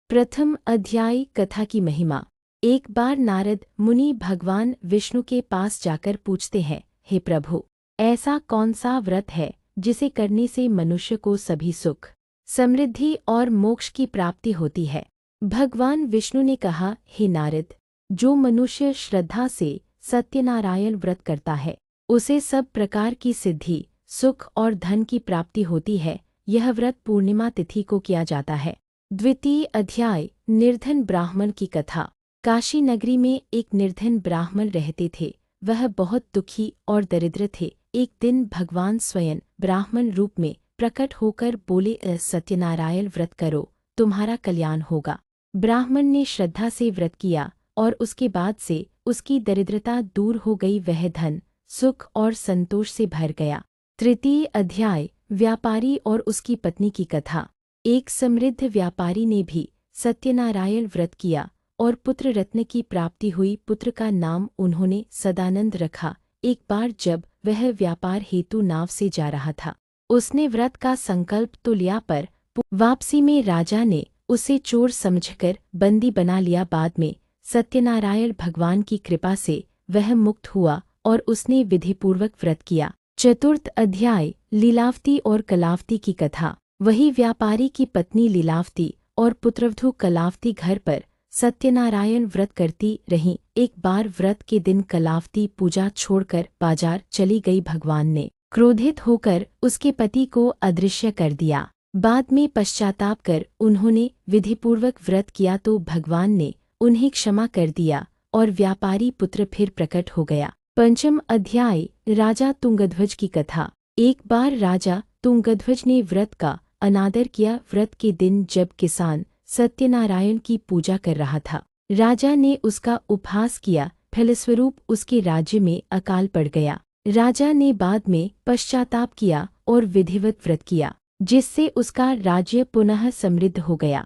प्रथम अध्याय कथा की महिमा। एक बार नारद मुनि भगवान विष्णु के पास जाकर पूछते हैं, हे प्रभु, ऐसा कौन सा व्रत है जिसे करने से मनुष्य को सभी सुख, समृद्धि और मोक्ष की प्राप्ति होती है। भगवान विष्णु ने कहा, हे नारद, जो मनुष्य श्रद्धा से सत्यनारायण व्रत करता है उसे सब प्रकार की सिद्धि, सुख और धन की प्राप्ति होती है। यह व्रत पूर्णिमा तिथि को किया जाता है। द्वितीय अध्याय निर्धन ब्राह्मण की कथा। काशी नगरी में एक निर्धन ब्राह्मण रहते थे। वह बहुत दुखी और दरिद्र थे। एक दिन भगवान स्वयं ब्राह्मण रूप में प्रकट होकर बोले, सत्यनारायण व्रत करो, तुम्हारा कल्याण होगा। ब्राह्मण ने श्रद्धा से व्रत किया और उसके बाद से उसकी दरिद्रता दूर हो गई। वह धन, सुख और संतोष से भर गया। तृतीय अध्याय व्यापारी और उसकी पत्नी की कथा। एक समृद्ध व्यापारी ने भी सत्यनारायण व्रत किया और पुत्र रत्न की प्राप्ति हुई। पुत्र का नाम उन्होंने सदानंद रखा। एक बार जब वह व्यापार हेतु नाव से जा रहा था, उसने व्रत का संकल्प तो लिया, पर वापसी में राजा ने उसे चोर समझकर बंदी बना लिया। बाद में सत्यनारायण भगवान की कृपा से वह मुक्त हुआ और उसने विधिपूर्वक व्रत किया। चतुर्थ अध्याय लीलावती और कलावती की कथा। वही व्यापारी की पत्नी लीलावती और पुत्रवधू कलावती घर पर सत्यनारायण व्रत करती रहीं। एक बार व्रत के दिन कलावती पूजा छोड़कर बाजार चली गई। भगवान ने क्रोधित होकर उसके पति को अदृश्य कर दिया। बाद में पश्चाताप कर उन्होंने विधिपूर्वक व्रत किया तो भगवान ने उन्हें क्षमा कर दिया और व्यापारी पुत्र फिर प्रकट हो गया। पंचम अध्याय राजा तुंगध्वज की कथा। एक बार राजा तुंगध्वज ने व्रत का अनादर किया। व्रत के दिन जब किसान सत्यनारायण की पूजा कर रहा था, राजा ने उसका उपहास किया। फलस्वरूप उसके राज्य में अकाल पड़ गया। राजा ने बाद में पश्चाताप किया और विधिवत व्रत किया, जिससे उसका राज्य पुनः समृद्ध हो गया।